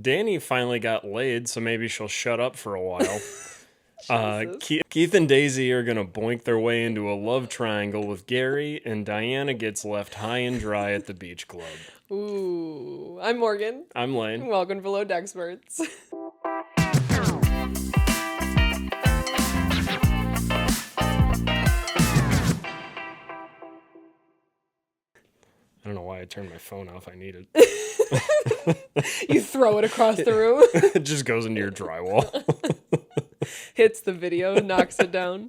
Danny finally got laid, so maybe she'll shut up for a while. Jesus. Keith and Daisy are going to boink their way into a love triangle with Gary, and Diana gets left high and dry at the beach club. Ooh. I'm Morgan. I'm Lane. Welcome to Below Deck Experts. I don't know why I turned my phone off. I need it. You throw it across the room. It just goes into your drywall. Hits the video, knocks it down.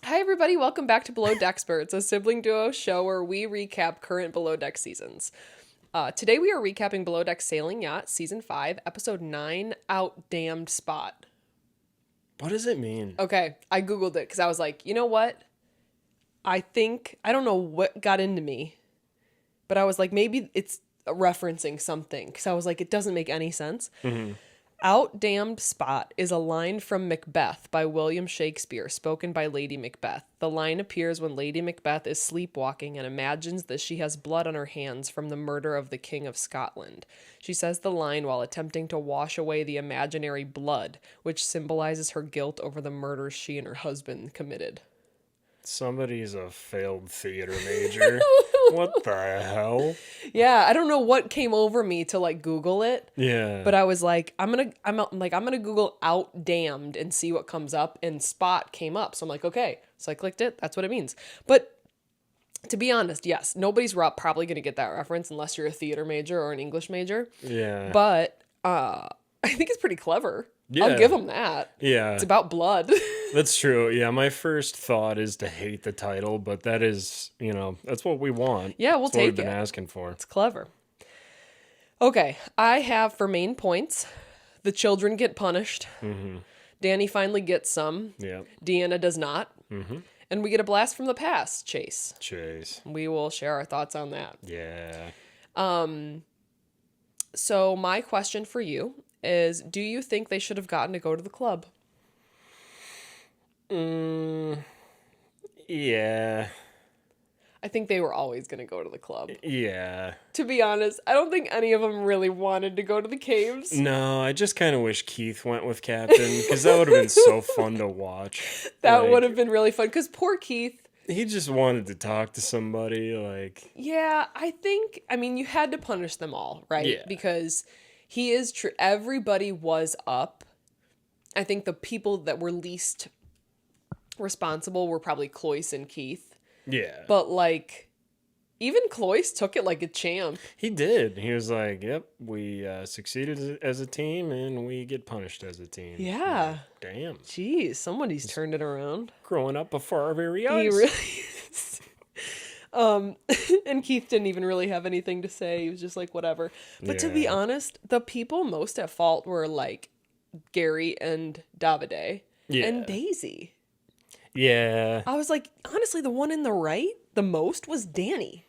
Hi, everybody. Welcome back to Below Deck Experts, a sibling duo show where we recap current Below Deck seasons. Today we are recapping Below Deck Sailing Yacht, Season 5, Episode 9, Out Damned Spot. What does it mean? Okay, I Googled it because I was like, you know what? I don't know what got into me, but I was like, maybe it's referencing something because I was like, it doesn't make any sense. Mm-hmm. Out damned spot is a line from Macbeth by William Shakespeare, spoken by Lady Macbeth. The line appears when Lady Macbeth is sleepwalking and imagines that she has blood on her hands from the murder of the King of Scotland. She says the line while attempting to wash away the imaginary blood, which symbolizes her guilt over the murders she and her husband committed. Somebody's a failed theater major. What the hell? Yeah, I don't know what came over me to like Google it. Yeah. But I was like, I'm gonna Google out damned and see what comes up, and spot came up. So I'm like, okay. So I clicked it. That's what it means. But to be honest, yes, nobody's probably gonna get that reference unless you're a theater major or an English major. Yeah. But I think it's pretty clever. Yeah. I'll give them that. Yeah. It's about blood. That's true. Yeah, my first thought is to hate the title, but that is, that's what we want. Yeah, we'll That's what take we've been it. asking for. It's clever. Okay, I have for main points, the children get punished. Mm-hmm. Danny finally gets some. Yeah. Deanna does not. Mm-hmm. And we get a blast from the past, Chase. We will share our thoughts on that. Yeah. So my question for you is, do you think they should have gotten to go to the club? Yeah. I think they were always going to go to the club. Yeah. To be honest, I don't think any of them really wanted to go to the caves. No, I just kind of wish Keith went with Captain, because that would have been so fun to watch. That would have been really fun, because poor Keith. He just wanted to talk to somebody, Yeah, you had to punish them all, right? Yeah. Because he is true. Everybody was up. I think the people that were least responsible were probably Cloyce and Keith. Yeah. But, even Cloyce took it like a champ. He did. He was like, yep, we succeeded as a team, and we get punished as a team. Yeah. Damn. Jeez, somebody's turned it around. Growing up before our very eyes. He really is. And Keith didn't even really have anything to say. He was just like, whatever. But to be honest, the people most at fault were, Gary and Davide. Yeah. And Daisy. Yeah. I was like, honestly, the one in the right, the most was Danny.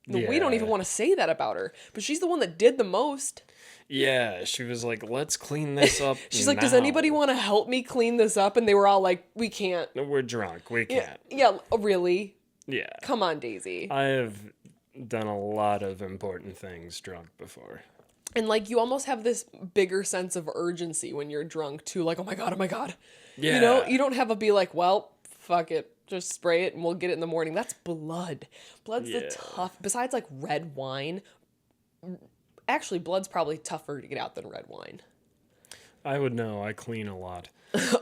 Yeah. We don't even want to say that about her, but she's the one that did the most. Yeah, she was like, let's clean this up. She's like, does anybody want to help me clean this up? And they were all like, we can't. We're drunk. We can't. Yeah, really? Yeah. Come on, Daisy. I have done a lot of important things drunk before. And you almost have this bigger sense of urgency when you're drunk too. Like, oh my God. Yeah. You don't have a be like, well, fuck it. Just spray it and we'll get it in the morning. That's blood. Blood's the tough. Besides red wine. Actually, blood's probably tougher to get out than red wine. I would know. I clean a lot.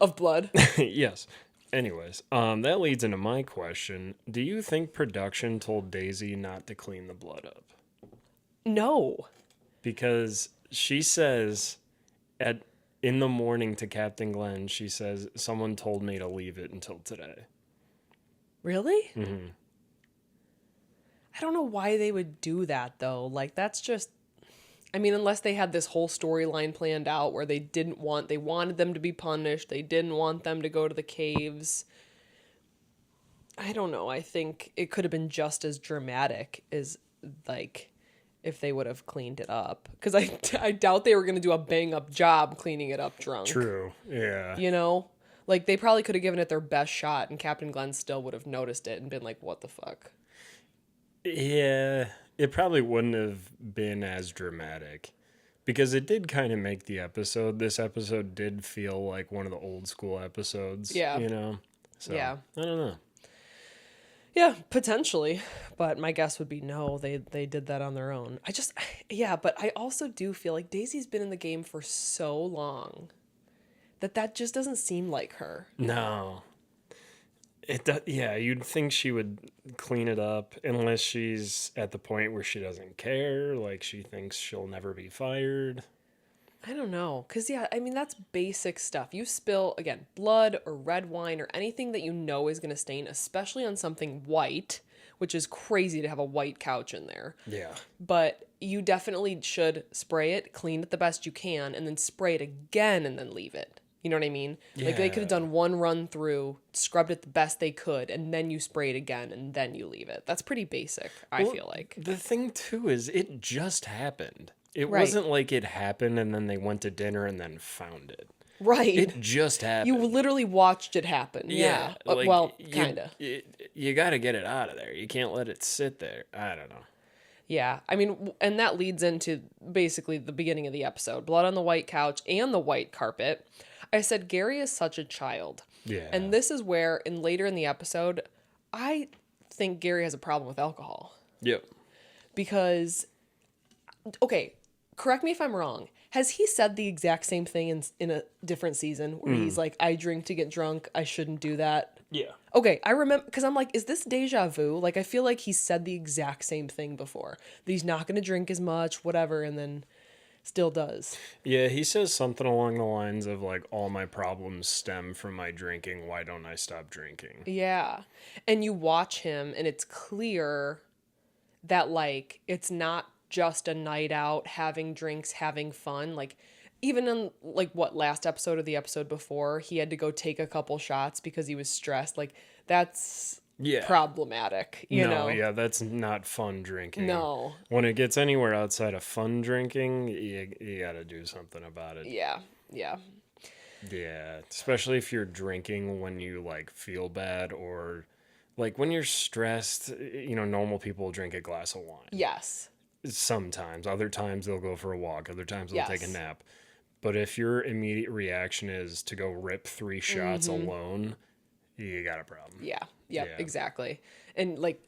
Of blood? Yes. Anyways, that leads into my question. Do you think production told Daisy not to clean the blood up? No. Because she says in the morning to Captain Glenn, she says, someone told me to leave it until today. Really? Mm-hmm. I don't know why they would do that, though. That's just... unless they had this whole storyline planned out where they wanted them to be punished. They didn't want them to go to the caves. I don't know. I think it could have been just as dramatic as, if they would have cleaned it up. Because I doubt they were going to do a bang-up job cleaning it up drunk. True, yeah. They probably could have given it their best shot, and Captain Glenn still would have noticed it and been like, what the fuck? Yeah, it probably wouldn't have been as dramatic. Because it did kind of make the episode. This episode did feel like one of the old school episodes. Yeah. You know? So, Yeah. I don't know. Yeah, potentially. But my guess would be no, they did that on their own. But I also do feel like Daisy's been in the game for so long that just doesn't seem like her. No. Yeah, you'd think she would clean it up unless she's at the point where she doesn't care, like she thinks she'll never be fired. I don't know. Because, that's basic stuff. You spill, again, blood or red wine or anything that you know is going to stain, especially on something white, which is crazy to have a white couch in there. Yeah. But you definitely should spray it, clean it the best you can, and then spray it again and then leave it. You know what I mean? Yeah. Like, they could have done one run through, scrubbed it the best they could, and then you spray it again, and then you leave it. That's pretty basic, I feel like. The thing, too, is it just happened. It Right. wasn't like it happened and then they went to dinner and then found it. Right. It just happened. You literally watched it happen. Yeah. Well, kind of. You got to get it out of there. You can't let it sit there. I don't know. Yeah. I mean, and that leads into basically the beginning of the episode. Blood on the white couch and the white carpet. I said, Gary is such a child. Yeah. And this is where, later in the episode, I think Gary has a problem with alcohol. Yep. Because, okay, correct me if I'm wrong. Has he said the exact same thing in a different season where he's like, I drink to get drunk, I shouldn't do that? Yeah. Okay, I remember, because I'm like, is this deja vu? Like, I feel like he said the exact same thing before. That he's not going to drink as much, whatever, and then still does. Yeah, he says something along the lines of, like, all my problems stem from my drinking. Why don't I stop drinking? Yeah. And you watch him, and it's clear that, like, it's not just a night out, having drinks, having fun. Like, even in, like, last episode or the episode before, he had to go take a couple shots because he was stressed. Like, that's problematic, you know? Yeah, that's not fun drinking. No. When it gets anywhere outside of fun drinking, you got to do something about it. Yeah. Yeah. Yeah, especially if you're drinking when you, like, feel bad or, like, when you're stressed, normal people drink a glass of wine. Yes. Sometimes. Other times they'll go for a walk. Other times they'll take a Yes. nap. But if your immediate reaction is to go rip 3 shots alone, you got a problem. Yeah. Yep, Yeah. exactly. And like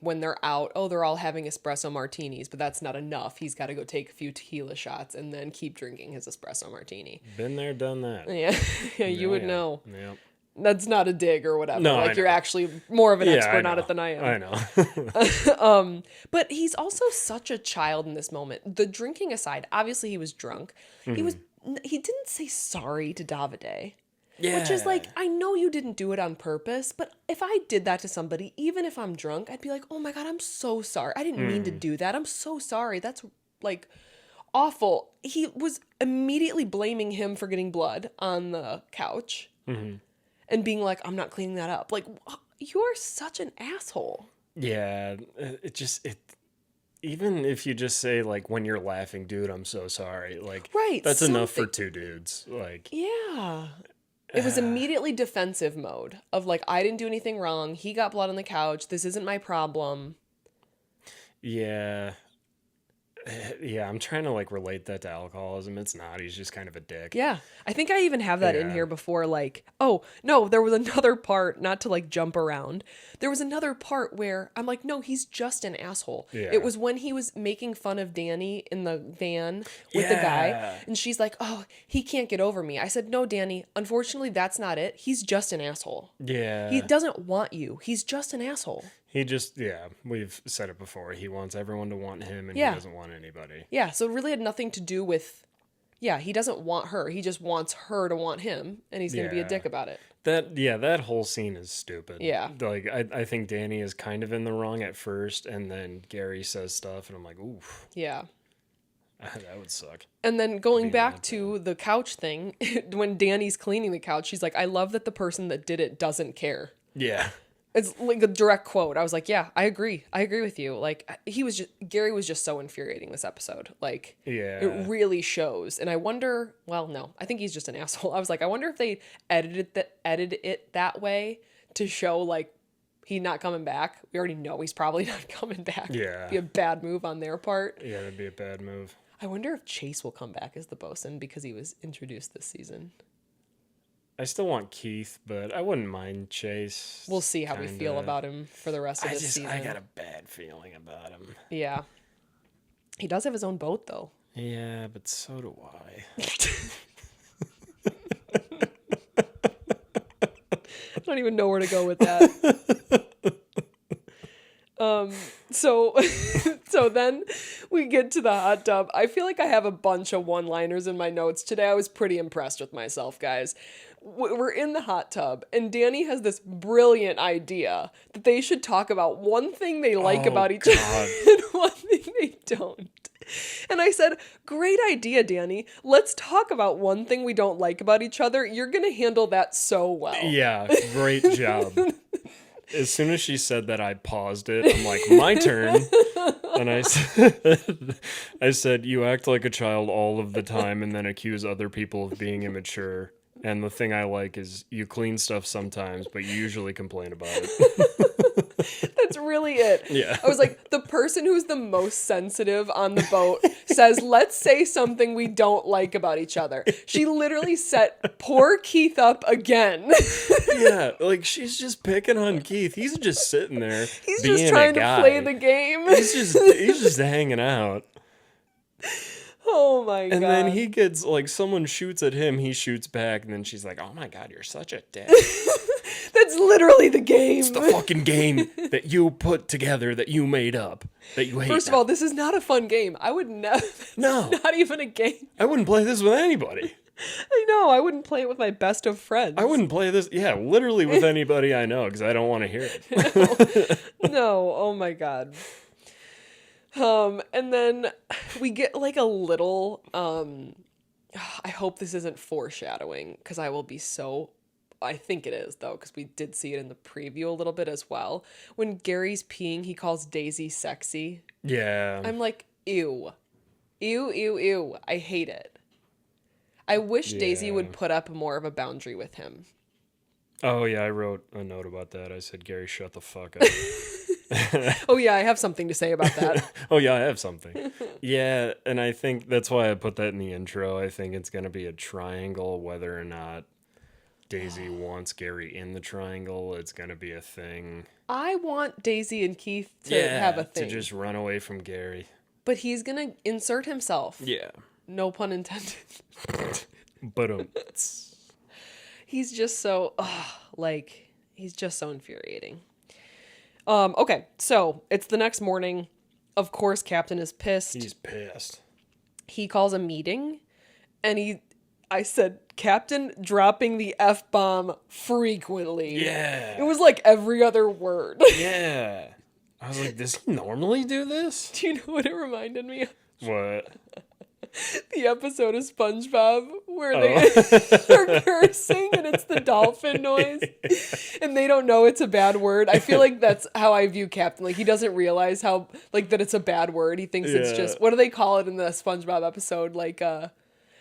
when they're out, they're all having espresso martinis, but that's not enough. He's got to go take a few tequila shots and then keep drinking his espresso martini. Been there, done that. Yeah, you would know. Yep. That's not a dig or whatever. No, like I you're know. actually more of an expert I on know. it than I am. I know. But he's also such a child in this moment. The drinking aside, obviously he was drunk. He didn't say sorry to Davide. Yeah. Which is like, I know you didn't do it on purpose, but if I did that to somebody, even if I'm drunk, I'd be like, oh my God, I'm so sorry. I didn't mean to do that. I'm so sorry. That's like awful. He was immediately blaming him for getting blood on the couch and being like, I'm not cleaning that up. Like, you are such an asshole. Yeah. Even if you just say, like, when you're laughing, dude, I'm so sorry. Like, Right, that's enough for something. 2 dudes. Like, Yeah. It was immediately defensive mode of like, I didn't do anything wrong. He got blood on the couch. This isn't my problem. yeah. Yeah, I'm trying to, like, relate that to alcoholism. It's not. He's just kind of a dick. Yeah. I think I even have that in Yeah. here before. Like, oh, no, there was another part, not to like jump around. There was another part where I'm like, no, he's just an asshole. Yeah. It was when he was making fun of Danny in the van with the guy. Yeah. And she's like, oh, he can't get over me. I said, no, Danny, unfortunately, that's not it. He's just an asshole. Yeah. He doesn't want you. He's just an asshole. He just, we've said it before. He wants everyone to want him, and Yeah. he doesn't want anybody. Yeah, so it really had nothing to do with, he doesn't want her. He just wants her to want him, and he's going to be a Yeah. dick about it. That whole scene is stupid. Yeah. Like, I think Danny is kind of in the wrong at first, and then Gary says stuff, and I'm like, oof, Yeah. that would suck. And then going Being back that to the couch thing, when Danny's cleaning the couch, she's like, I love that the person that did it doesn't care. Yeah. It's like a direct quote. I was like, yeah, I agree. I agree with you. Like, Gary was just so infuriating this episode. Like, Yeah. it really shows. And I wonder, well, no, I think he's just an asshole. I was like, I wonder if they edited it that way to show, like, he not coming back. We already know he's probably not coming back. Yeah. Be a bad move on their part. Yeah, that'd be a bad move. I wonder if Chase will come back as the bosun because he was introduced this season. I still want Keith, but I wouldn't mind Chase. We'll see how we feel about him for the rest of this season. I got a bad feeling about him. Yeah. He does have his own boat, though. Yeah, but so do I. I don't even know where to go with that. So then we get to the hot tub. I feel like I have a bunch of one-liners in my notes today. I was pretty impressed with myself, guys. We're in the hot tub, and Danny has this brilliant idea that they should talk about one thing they like about each other and one thing they don't. And I said, great idea, Danny. Let's talk about one thing we don't like about each other. You're going to handle that so well. Yeah, great job. As soon as she said that, I paused it. I'm like, my turn. And I said, you act like a child all of the time and then accuse other people of being immature. And the thing I like is you clean stuff sometimes, but you usually complain about it. That's really it. Yeah. I was like, the person who's the most sensitive on the boat says, let's say something we don't like about each other. She literally set poor Keith up again. Yeah, like she's just picking on Keith. He's just sitting there. He's just trying to play the game. He's just hanging out. Oh my God. And then he gets, like, someone shoots at him, he shoots back, and then she's like, oh my God, you're such a dick. That's literally the game. It's the fucking game that you put together, that you made up, that you hate. First of all, this is not a fun game. I would never. No. Not even a game. I wouldn't play this with anybody. I know. I wouldn't play it with my best of friends. I wouldn't play this, literally with anybody I know, because I don't want to hear it. No. Oh my God. And then we get like a little, I hope this isn't foreshadowing because I think it is though, because we did see it in the preview a little bit as well. When Gary's peeing, he calls Daisy sexy. Yeah. I'm like, ew. Ew, ew, ew. I hate it. I wish Daisy would put up more of a boundary with him. Oh yeah, I wrote a note about that. I said, Gary, shut the fuck up. Oh yeah, I have something to say about that. Oh yeah, I have something. Yeah, and I think that's why I put that in the intro. I think it's going to be a triangle, whether or not Daisy wants Gary in the triangle. It's going to be a thing. I want Daisy and Keith to have a thing. To just run away from Gary. But he's going to insert himself. Yeah. No pun intended. But he's just so, he's just so infuriating. Okay, so it's the next morning. Of course, Captain is pissed. He's pissed. He calls a meeting, and I said, Captain dropping the F-bomb frequently. Yeah. It was like every other word. Yeah. I was like, does he normally do this? Do you know what it reminded me of? What? The episode of SpongeBob where they are cursing and it's the dolphin noise and they don't know it's a bad word. I feel like that's how I view Captain. Like he doesn't realize how that it's a bad word. He thinks it's just, what do they call it in the SpongeBob episode? Like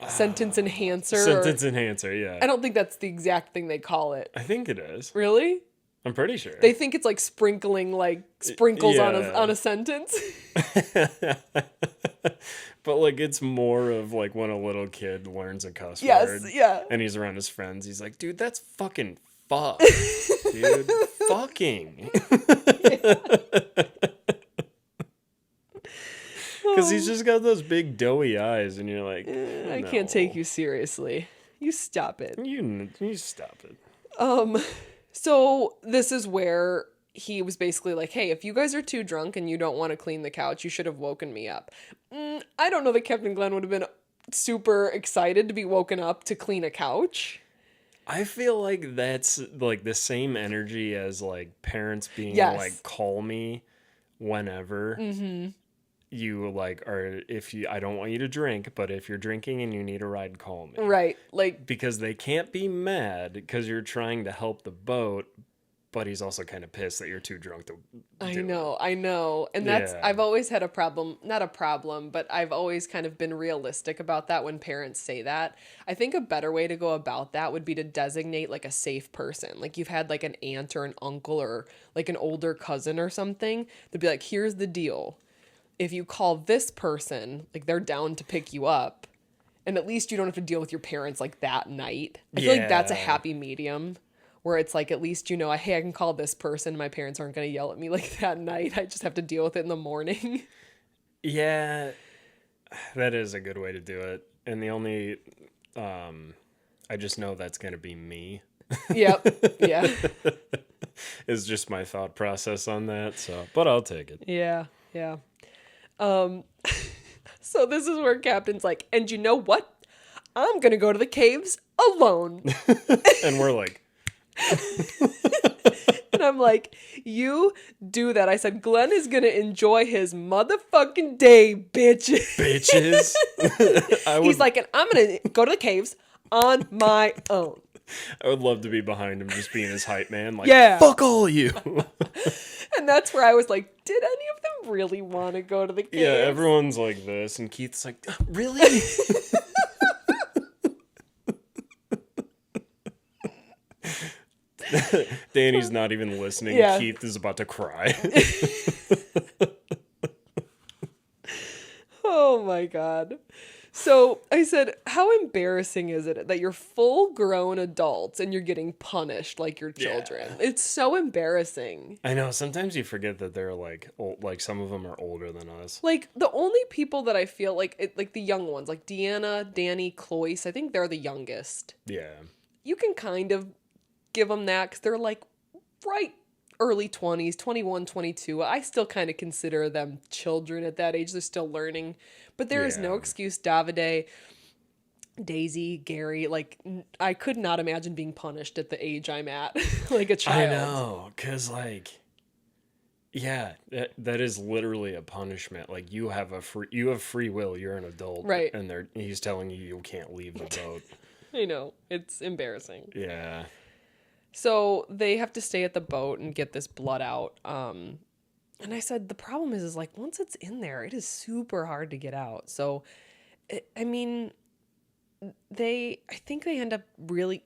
sentence enhancer. Sentence enhancer, yeah. I don't think that's the exact thing they call it. I think it is. Really? I'm pretty sure. They think it's like sprinkling like sprinkles on a sentence. But like it's more of like when a little kid learns a cuss word. Yes, yeah. And he's around his friends. He's like, dude, that's fucking fuck. Dude, fucking. Because he's just got those big doughy eyes and you're like, I can't take you seriously. You stop it. You stop it. So this is where he was basically like, hey, if you guys are too drunk and you don't want to clean the couch, you should have woken me up. I don't know that Captain Glenn would have been super excited to be woken up to clean a couch. I feel like that's like the same energy as like parents being like, call me whenever. Mm-hmm. You like are I don't want you to drink, but if you're drinking and you need a ride, call me. Right. Like because they can't be mad because you're trying to help the boat, but he's also kind of pissed that you're too drunk to I know. And that's I've always had not a problem, but I've always kind of been realistic about that when parents say that. I think a better way to go about that would be to designate like a safe person. Like you've had like an aunt or an uncle or like an older cousin or something. They'd be like, here's the deal. if you call this person, like they're down to pick you up, and at least you don't have to deal with your parents like that night. I feel like that's a happy medium where it's like, at least, hey, I can call this person. My parents aren't going to yell at me like that night. I just have to deal with it in the morning. Yeah, that is a good way to do it. And the only, I just know that's going to be me. Yep. Yeah. Is just my thought process on that. So, but I'll take it. Yeah. Yeah. So this is where Captain's like, and you know what? I'm going to go to the caves alone. And we're like, and I'm like, you do that. I said, Glenn is going to enjoy his motherfucking day, bitches. Bitches. He's like, and I'm going to go to the caves on my own. I would love to be behind him just being his hype man. Like, yeah. Fuck all of you. And that's where I was like, did any of them really want to go to the caves? Yeah, everyone's like this. And Keith's like, really? Danny's not even listening. Yeah. Keith is about to cry. Oh my God. So I said, how embarrassing is it that you're full grown adults and you're getting punished like your children? Yeah. It's so embarrassing. I know. Sometimes you forget that they're like old, like some of them are older than us. Like the only people that I feel like, like the young ones, like Deanna, Danny, Cloyce, I think they're the youngest. Yeah. You can kind of give them that because they're like right early 20s, 21, 22. I still kind of consider them children at that age. They're still learning. But there is no excuse. Davide, Daisy, Gary, like I could not imagine being punished at the age I'm at, like a child. I know, because like, yeah, that is literally a punishment. Like you have free will. You're an adult, right? And he's telling you can't leave the boat. I know, it's embarrassing. Yeah. So they have to stay at the boat and get this blood out. And I said, the problem is like, once it's in there, it is super hard to get out. So, I mean, I think they end up really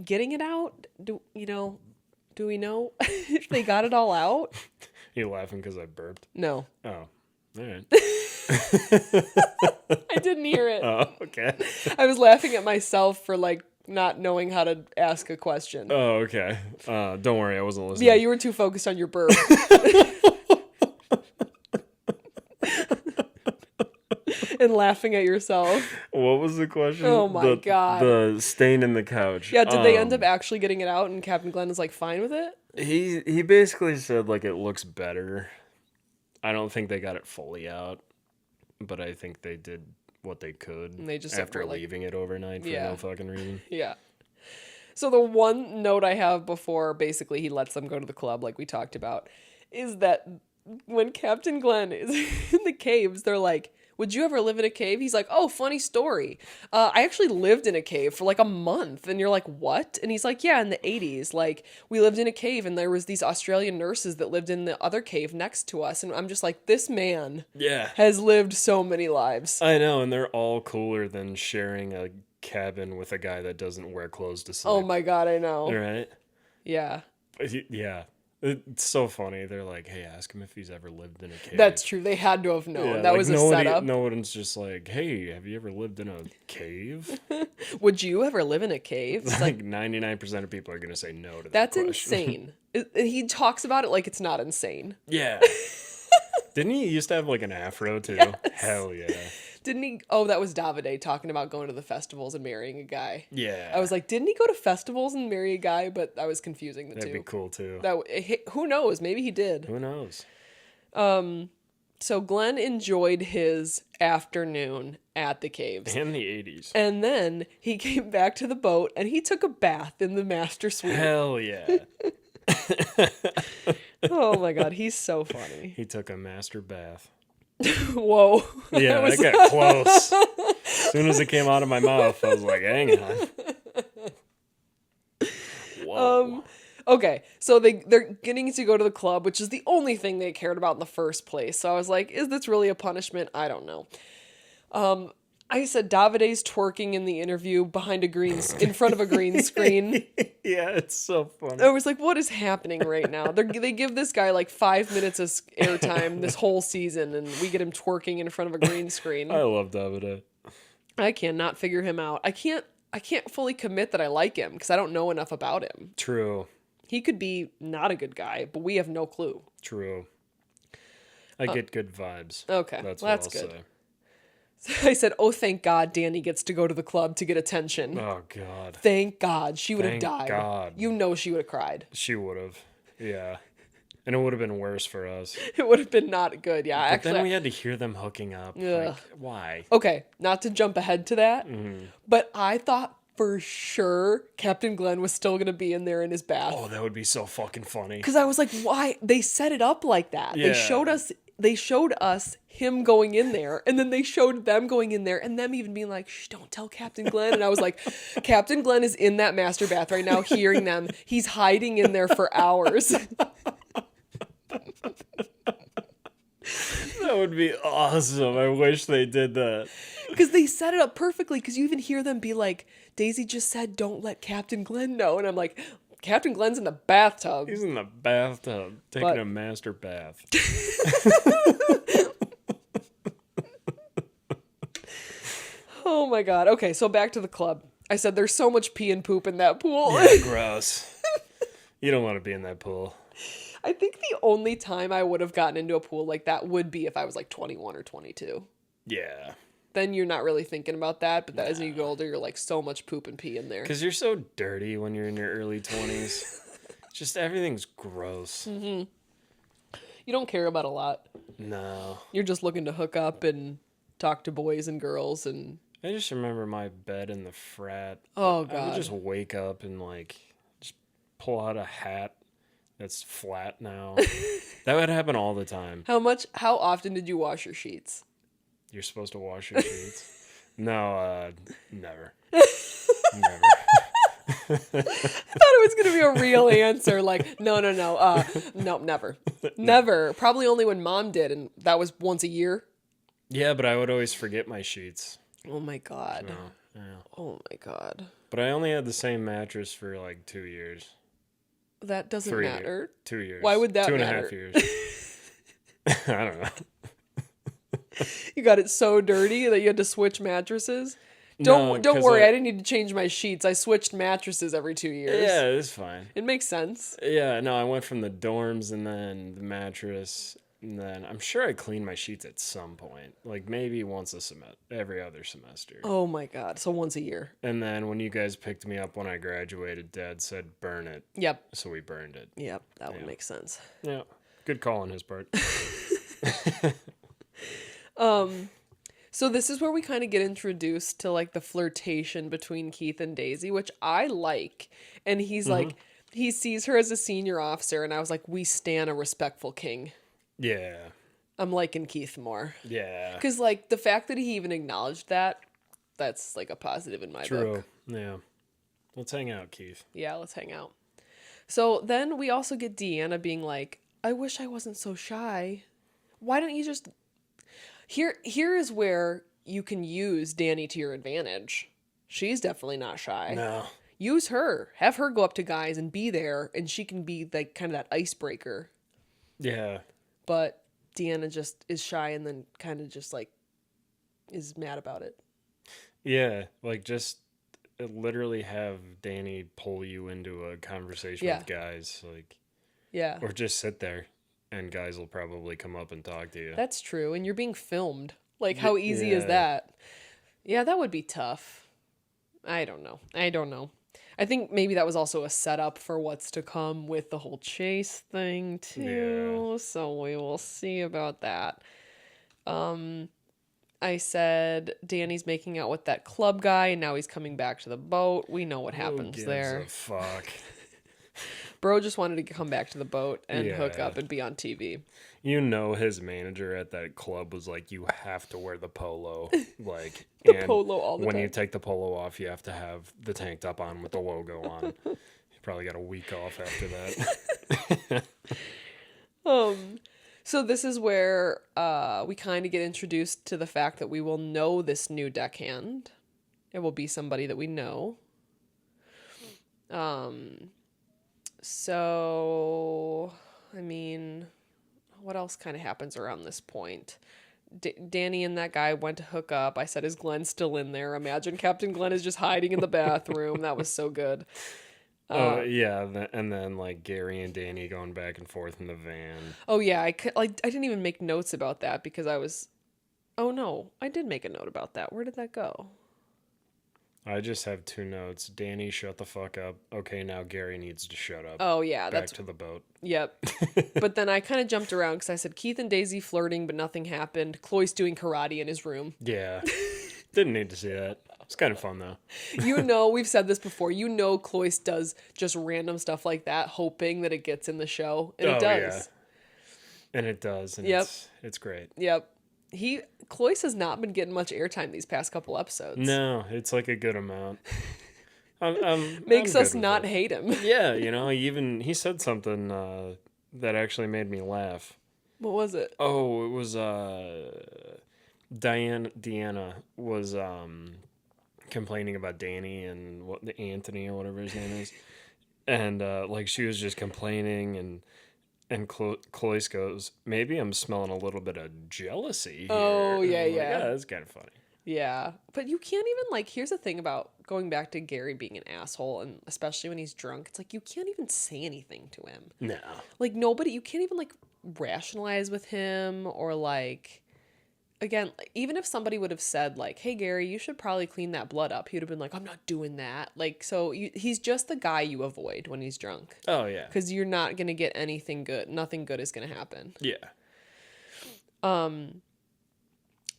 getting it out. Do we know if they got it all out? You laughing because I burped? No. Oh, all right. I didn't hear it. Oh, okay. I was laughing at myself for like not knowing how to ask a question. Oh, okay. Don't worry, I wasn't listening. Yeah, you were too focused on your burp. And laughing at yourself. What was the question? Oh my God. The stain in the couch. Yeah, did they end up actually getting it out and Captain Glenn is like fine with it? He basically said like it looks better. I don't think they got it fully out, but I think they did what they could and they just after leaving it overnight for no fucking reason. Yeah. So the one note I have before basically he lets them go to the club like we talked about is that when Captain Glenn is in the caves, they're like, would you ever live in a cave? He's like, oh, funny story. I actually lived in a cave for like a month. And you're like, what? And he's like, yeah, in the 80s. Like, we lived in a cave and there was these Australian nurses that lived in the other cave next to us. And I'm just like, this man has lived so many lives. I know, and they're all cooler than sharing a cabin with a guy that doesn't wear clothes to sleep. Oh my God, I know. Right? Yeah. Yeah. It's so funny. They're like, hey, ask him if he's ever lived in a cave. That's true. They had to have known. Yeah, that like was a setup. No one's just like, hey, have you ever lived in a cave? Would you ever live in a cave? It's like 99% of people are going to say no to that That's question. insane. He talks about it like it's not insane. Yeah. Didn't he used to have like an afro too? Yes. Hell yeah. Didn't he? Oh, that was Davide talking about going to the festivals and marrying a guy. Yeah. I was like, didn't he go to festivals and marry a guy? But I was confusing the two. That'd be cool too. Who knows? Maybe he did. Who knows? So Glenn enjoyed his afternoon at the caves. In the 80s. And then he came back to the boat and he took a bath in the master suite. Hell yeah. Oh my God, he's so funny. He took a master bath. Whoa. Yeah, that got close. As soon as it came out of my mouth, I was like, hang on. Whoa. Okay, so they're getting to go to the club, which is the only thing they cared about in the first place. So I was like, is this really a punishment? I don't know. I said Davide's twerking in the interview behind in front of a green screen. Yeah, it's so funny. I was like, what is happening right now? They give this guy like 5 minutes of airtime this whole season, and we get him twerking in front of a green screen. I love Davide. I cannot figure him out. I can't fully commit that I like him because I don't know enough about him. True. He could be not a good guy, but we have no clue. True. I get good vibes. Okay, That's well, what that's I'll good. say. I said, oh, thank God Danny gets to go to the club to get attention. Oh, God. Thank God. She would have Thank died. God. You know she would have cried. She would have. Yeah. And it would have been worse for us. It would have been not good. Yeah, But actually. then we had to hear them hooking up. Ugh. Like, why? Okay, not to jump ahead to that, Mm-hmm. but I thought for sure Captain Glenn was still going to be in there in his bath. Oh, that would be so fucking funny. Because I was like, why? They set it up like that. Yeah. They showed us him going in there, and then they showed them going in there, and them even being like, shh, don't tell Captain Glenn. And I was like, Captain Glenn is in that master bath right now hearing them. He's hiding in there for hours. That would be awesome. I wish they did that. Because they set it up perfectly, because you even hear them be like, Daisy just said, don't let Captain Glenn know. And I'm like, Captain Glenn's in the bathtub. He's in the bathtub taking a master bath. Oh my God. Okay, so back to the club. I said there's so much pee and poop in that pool. Yeah, gross. You don't want to be in that pool. I think the only time I would have gotten into a pool like that would be if I was like 21 or 22. Yeah. Then you're not really thinking about that, but as you get older, you're like, so much poop and pee in there. Because you're so dirty when you're in your early 20s. Just everything's gross. Mm-hmm. You don't care about a lot. No. You're just looking to hook up and talk to boys and girls and... I just remember my bed in the frat. Oh, I would God. just wake up and like just pull out a hat that's flat now. That would happen all the time. How often did you wash your sheets? You're supposed to wash your sheets? No, never. Never. I thought it was going to be a real answer. Like, no. No, never. Never. Probably only when Mom did, and that was once a year. Yeah, but I would always forget my sheets. Oh, my God. No, yeah. Oh, my God. But I only had the same mattress for like 2 years. That doesn't 3 matter. years. 2 years. Why would that 2.5 matter? years. I don't know. You got it so dirty that you had to switch mattresses? Don't worry, I didn't need to change my sheets. I switched mattresses every 2 years. Yeah, it's fine. It makes sense. Yeah, no, I went from the dorms and then the mattress, and then I'm sure I cleaned my sheets at some point, like maybe once every other semester. Oh my God. So once a year. And then when you guys picked me up when I graduated, Dad said burn it. Yep. So we burned it. Yep. That would make sense. Yeah. Good call on his part. So this is where we kind of get introduced to like the flirtation between Keith and Daisy, which I like. And he's like, he sees her as a senior officer, and I was like, we stan a respectful king. Yeah. I'm liking Keith more. Yeah. Because like the fact that he even acknowledged that's like a positive in my book. True. Yeah. Let's hang out, Keith. Yeah, let's hang out. So then we also get Deanna being like, I wish I wasn't so shy. Why don't you just... Here is where you can use Danny to your advantage. She's definitely not shy. No. Use her. Have her go up to guys and be there, and she can be like kind of that icebreaker. Yeah. But Deanna just is shy and then kind of just like is mad about it. Yeah. Like just literally have Danny pull you into a conversation with guys. Like, yeah. Or just sit there. And guys will probably come up and talk to you. That's true. And you're being filmed. Like, how easy is that? Yeah, that would be tough. I don't know. I think maybe that was also a setup for what's to come with the whole chase thing, too. Yeah. So we will see about that. I said Danny's making out with that club guy, and now he's coming back to the boat. We know what happens there. Who gives a fuck? Bro just wanted to come back to the boat and hook up and be on TV. You know his manager at that club was like, you have to wear the polo. Like polo all the time. When you take the polo off, you have to have the tank top on with the logo on. You probably got a week off after that. So this is where we kind of get introduced to the fact that we will know this new deckhand. It will be somebody that we know. So, I mean, what else kind of happens around this point? Danny and that guy went to hook up. I said, is Glenn still in there? Imagine Captain Glenn is just hiding in the bathroom. That was so good. Yeah, and then like Gary and Danny going back and forth in the van. Oh yeah, I didn't even make notes about that because I was. Oh no, I did make a note about that. Where did that go? I just have 2 notes. Danny, shut the fuck up. Okay, now Gary needs to shut up. Oh yeah, back to the boat. Yep. But then I kind of jumped around because I said Keith and Daisy flirting, but nothing happened. Cloyce doing karate in his room. Yeah, didn't need to see that. It's kind of fun though. You know, we've said this before. You know, Cloyce does just random stuff like that, hoping that it gets in the show, and it does. Yeah. And it does. And Yep. It's great. Yep. Cloyce has not been getting much airtime these past couple episodes. No, it's like a good amount. Makes I'm us good with not it. hate him. Yeah, you know, he said something that actually made me laugh. What was it? Oh, it was Deanna was complaining about Danny and Anthony or whatever his name is, and like she was just complaining and Cloyce goes, maybe I'm smelling a little bit of jealousy here. Oh, yeah, And I'm like, yeah. Yeah, that's kind of funny. Yeah. But you can't even, like, here's the thing about going back to Gary being an asshole, and especially when he's drunk, it's like you can't even say anything to him. No. Like, you can't even, like, rationalize with him or, like, again, even if somebody would have said, like, hey, Gary, you should probably clean that blood up, he would have been like, I'm not doing that. Like, so he's just the guy you avoid when he's drunk. Oh, yeah. Because you're not going to get anything good. Nothing good is going to happen. Yeah.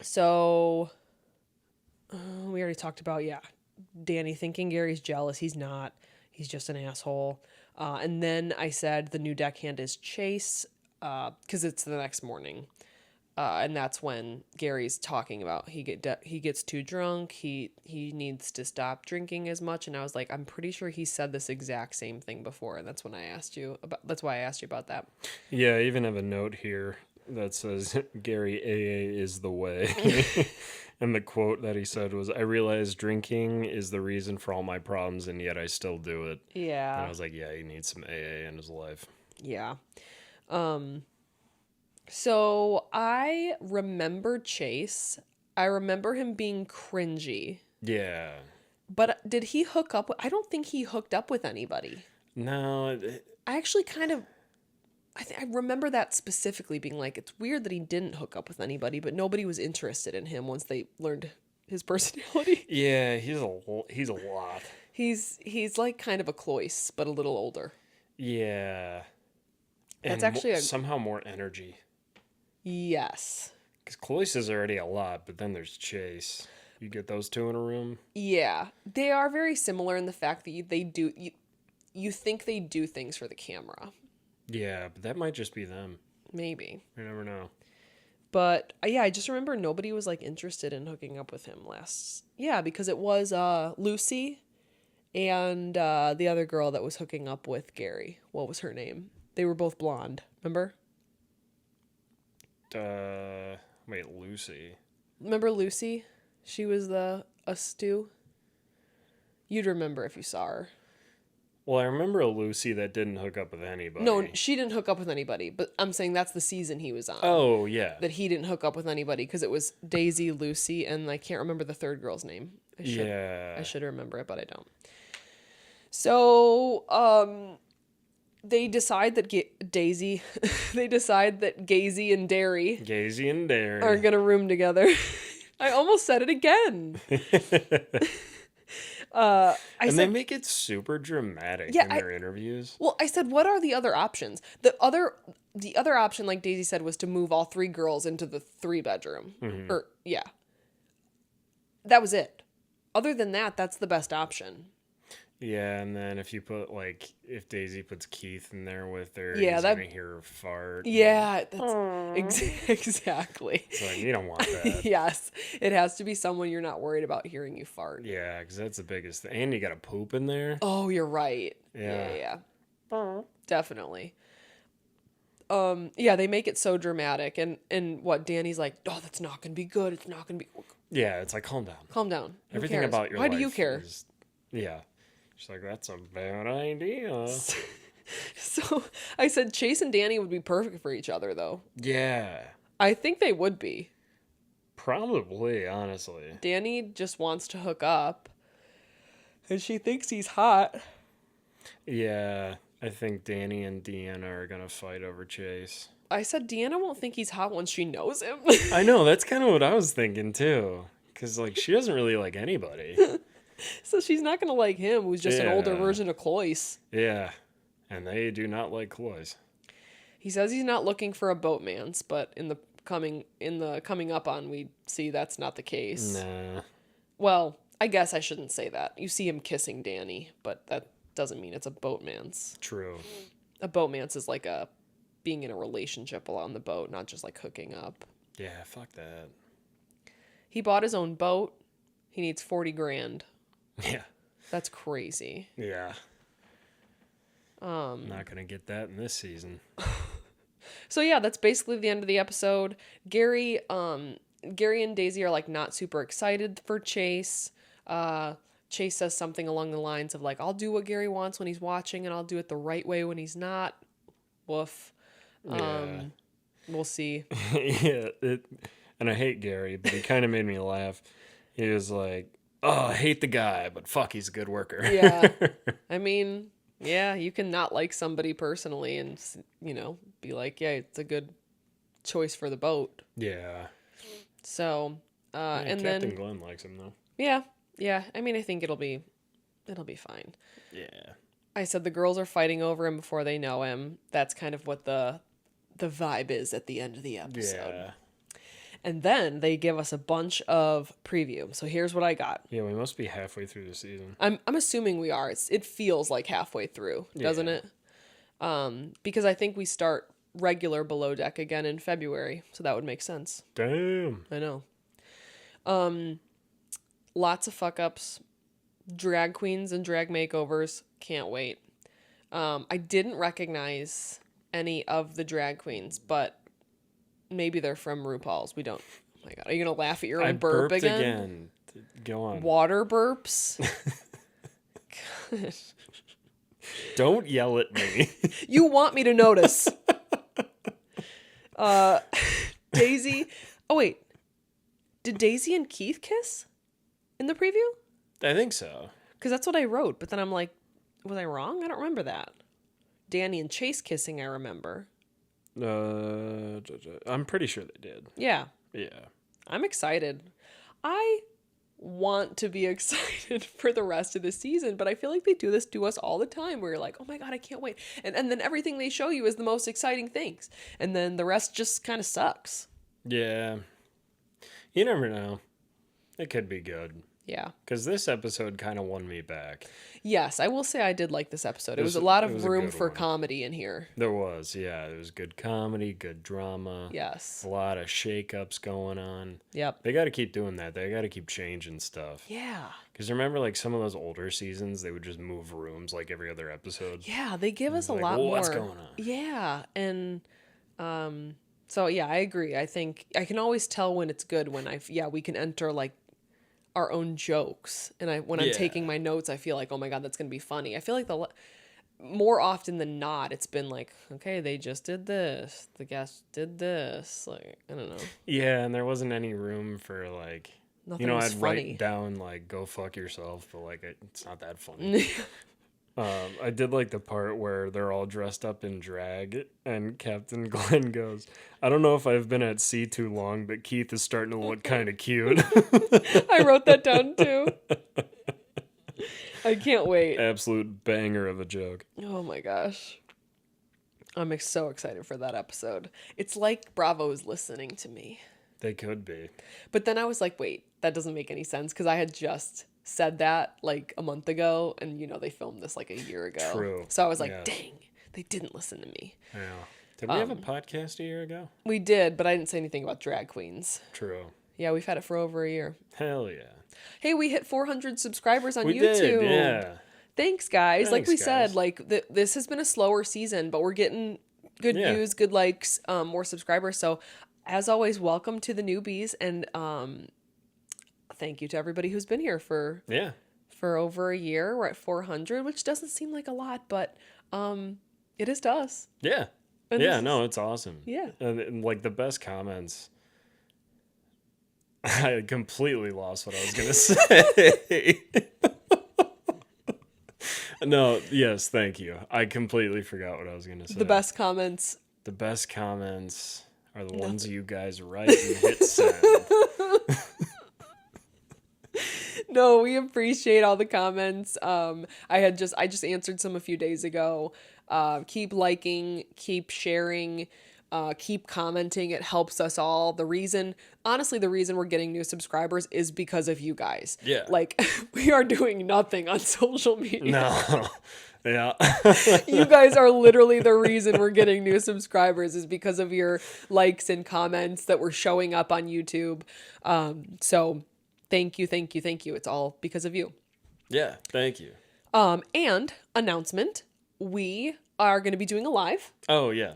So, we already talked about, Danny thinking Gary's jealous. He's not. He's just an asshole. And then I said the new deckhand is Chase, because it's the next morning. And that's when Gary's talking about he gets too drunk. He needs to stop drinking as much. And I was like, I'm pretty sure he said this exact same thing before. And that's why I asked you about that. Yeah, I even have a note here that says Gary AA is the way. And the quote that he said was, I realize drinking is the reason for all my problems, and yet I still do it. Yeah. And I was like, yeah, he needs some AA in his life. Yeah. So I remember Chase. I remember him being cringy. Yeah. But did he hook up? I don't think he hooked up with anybody. No. I actually kind of... I remember that specifically being like, it's weird that he didn't hook up with anybody, but nobody was interested in him once they learned his personality. Yeah, he's a lot. He's like kind of a Cloyce, but a little older. Yeah. That's And actually somehow more energy. Yes. Because Cloyce is already a lot, but then there's Chase. You get those two in a room. Yeah. They are very similar in the fact that you think they do things for the camera. Yeah, but that might just be them. Maybe. You never know. But yeah, I just remember nobody was like interested in hooking up with him last. Yeah, because it was Lucy and the other girl that was hooking up with Gary. What was her name? They were both blonde. Remember? Wait, Lucy. Remember Lucy? She was a stew. You'd remember if you saw her. Well, I remember a Lucy that didn't hook up with anybody. No, she didn't hook up with anybody, but I'm saying that's the season he was on. Oh, yeah. That he didn't hook up with anybody because it was Daisy, Lucy, and I can't remember the third girl's name. I should remember it, but I don't. So, they decide that Gazy and Derry are gonna room together. I almost said it again. They make it super dramatic in their interviews. Well, I said, what are the other options? The other option, like Daisy said, was to move all 3 girls into the 3-bedroom. Mm-hmm. That was it. Other than that, that's the best option. Yeah, and then if you put, if Daisy puts Keith in there with her, he's going to hear her fart. Yeah, that's exactly. So, you don't want that. Yes, it has to be someone you're not worried about hearing you fart. Yeah, because that's the biggest thing. And you got to poop in there. Oh, you're right. Yeah. Definitely. Yeah, they make it so dramatic. And what, Danny's like, oh, that's not going to be good. It's not going to be... Yeah, it's like, calm down. Calm down. Who Everything cares? about your Why life do you care? Yeah. She's like, that's a bad idea. So I said Chase and Danny would be perfect for each other, though. Yeah. I think they would be. Probably, honestly. Danny just wants to hook up, and she thinks he's hot. Yeah, I think Danny and Deanna are going to fight over Chase. I said Deanna won't think he's hot once she knows him. I know, that's kind of what I was thinking, too. Because, like, she doesn't really like anybody. So she's not going to like him, who's just an older version of Cloyce. Yeah, and they do not like Cloyce. He says he's not looking for a boatman's, but in the coming up on, we see that's not the case. Nah. Well, I guess I shouldn't say that. You see him kissing Danny, but that doesn't mean it's a boatman's. True. A boatman's is like being in a relationship while on the boat, not just like hooking up. Yeah, fuck that. He bought his own boat. He needs $40,000. Yeah. That's crazy. Yeah. Not gonna get that in this season. So yeah, that's basically the end of the episode. Gary and Daisy are like not super excited for Chase. Chase says something along the lines of like, I'll do what Gary wants when he's watching and I'll do it the right way when he's not. Woof. Yeah. We'll see. Yeah. And I hate Gary, but he kind of made me laugh. He was like, oh, I hate the guy, but fuck, he's a good worker. Yeah. I mean, yeah, you can not like somebody personally and, be like, yeah, it's a good choice for the boat. Yeah. So, and Captain then Glenn likes him though. Yeah. I mean, I think it'll be fine. Yeah. I said the girls are fighting over him before they know him. That's kind of what the vibe is at the end of the episode. Yeah. And then they give us a bunch of preview. So here's what I got. Yeah, we must be halfway through the season. I'm assuming we are. It feels like halfway through, doesn't it? Because I think we start regular Below Deck again in February, so that would make sense. Damn. I know. Lots of fuck ups, drag queens and drag makeovers. Can't wait. I didn't recognize any of the drag queens, but maybe they're from RuPaul's. We don't. Oh my God, are you gonna laugh at your own burp again? Go on. Water burps. Don't yell at me. You want me to notice. Daisy. Oh wait, did Daisy and Keith kiss in the preview? I think so. Because that's what I wrote, but then I'm like, was I wrong? I don't remember that. Danny and Chase kissing, I remember. I'm pretty sure they did. Yeah. Yeah. I'm excited. I want to be excited for the rest of the season, but I feel like they do this to us all the time where you're like, oh my God, I can't wait. And then everything they show you is the most exciting things. And then the rest just kind of sucks. Yeah. You never know. It could be good. Yeah. Because this episode kind of won me back. Yes, I will say I did like this episode. It was a lot of room for one. Comedy in here. There was, yeah. There was good comedy, good drama. Yes. A lot of shake-ups going on. Yep. They got to keep doing that. They got to keep changing stuff. Yeah. Because remember, like, some of those older seasons, they would just move rooms, like, every other episode. Yeah, they give us a like, lot more. What's going on? Yeah, and so yeah, I agree. I think I can always tell when it's good when we can enter like our own jokes, and when I'm taking my notes, I feel like, oh my God, that's gonna be funny. I feel like more often than not, it's been like, okay, they just did this, the guest did this, like, I don't know. Yeah, and there wasn't any room for like, Nothing was I'd funny. write down like, go fuck yourself, but like, it's not that funny. I did like the part where they're all dressed up in drag, and Captain Glenn goes, I don't know if I've been at sea too long, but Keith is starting to look kind of cute. I wrote that down too. I can't wait. Absolute banger of a joke. Oh my gosh. I'm so excited for that episode. It's like Bravo is listening to me. They could be. But then I was like, wait, that doesn't make any sense, because I had just said that like a month ago, and they filmed this like a year ago. True. So I was like, dang, they didn't listen to me. Yeah. Did we have a podcast a year ago? We did, but I didn't say anything about drag queens. True. Yeah, we've had it for over a year. Hell yeah. Hey, we hit 400 subscribers on we YouTube. Did, yeah. Thanks, guys. Like we said, guys. like this has been a slower season, but we're getting good views, good likes, more subscribers. So as always, welcome to the newbies, and thank you to everybody who's been here for over a year. We're at 400, which doesn't seem like a lot, but it is to us. Yeah. And no, it's awesome. Yeah. And like the best comments. I completely lost what I was going to say. No, yes, thank you. I completely forgot what I was going to say. The best comments. The best comments are the ones you guys write and hit send. No, we appreciate all the comments. I just answered some a few days ago. Keep liking, keep sharing, keep commenting. It helps us all. Honestly, the reason we're getting new subscribers is because of you guys. Yeah. Like, we are doing nothing on social media. No. Yeah. You guys are literally the reason we're getting new subscribers, is because of your likes and comments that were showing up on YouTube. So thank you. It's all because of you. Yeah, thank you. And announcement, we are going to be doing a live. Oh, yeah.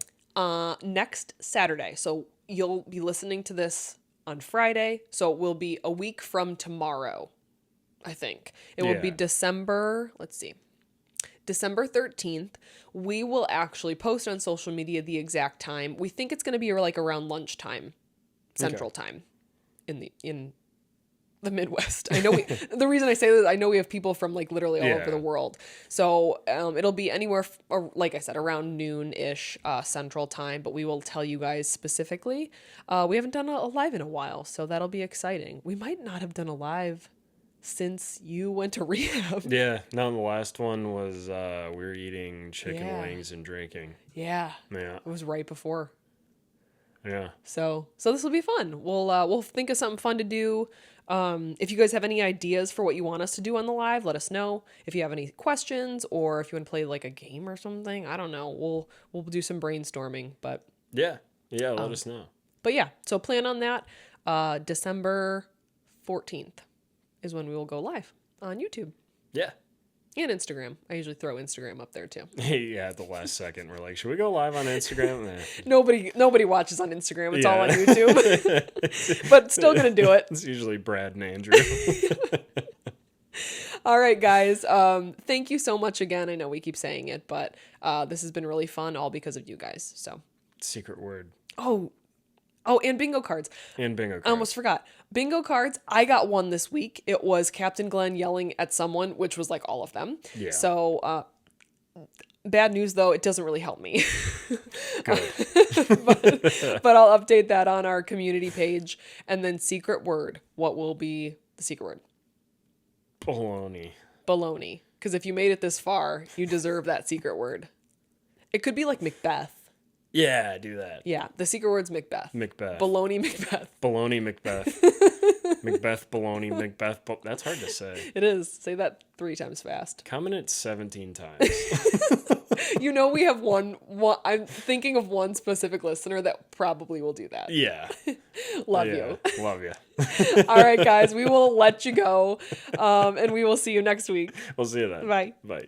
Next Saturday. So you'll be listening to this on Friday. So it will be a week from tomorrow, I think. It will be December 13th. We will actually post on social media the exact time. We think it's going to be like around lunchtime, Central Time in the Midwest. I know the reason I say this, I know we have people from like literally all over the world. So it'll be anywhere, like I said, around noon-ish Central Time, but we will tell you guys specifically. We haven't done a live in a while, so that'll be exciting. We might not have done a live since you went to rehab. Yeah, no, the last one was we were eating chicken wings and drinking. Yeah. Yeah. It was right before. Yeah. So this will be fun. We'll think of something fun to do. If you guys have any ideas for what you want us to do on the live, let us know. If you have any questions, or if you want to play like a game or something, I don't know. We'll do some brainstorming, but yeah, let us know. But yeah, so plan on that. December 14th is when we will go live on YouTube. Yeah. And Instagram. I usually throw Instagram up there too. Yeah, at the last second, we're like, should we go live on Instagram? Nobody watches on Instagram. It's all on YouTube. But still going to do it. It's usually Brad and Andrew. All right, guys. Thank you so much again. I know we keep saying it, but this has been really fun, all because of you guys. So Secret word. Oh, and bingo cards. I almost forgot. Bingo cards. I got one this week. It was Captain Glenn yelling at someone, which was like all of them. Yeah. So, bad news though, it doesn't really help me. Good. but I'll update that on our community page. And then secret word. What will be the secret word? Baloney. Because if you made it this far, you deserve that secret word. It could be like Macbeth. Yeah, do that. Yeah, the secret word's Macbeth. Baloney Macbeth. Baloney Macbeth. Macbeth, baloney, Macbeth. That's hard to say. It is. Say that 3 times fast. Comment 17 times. You know, we have one. I'm thinking of one specific listener that probably will do that. Yeah. Love you. Love you. All right, guys, we will let you go. And we will see you next week. We'll see you then. Bye. Bye.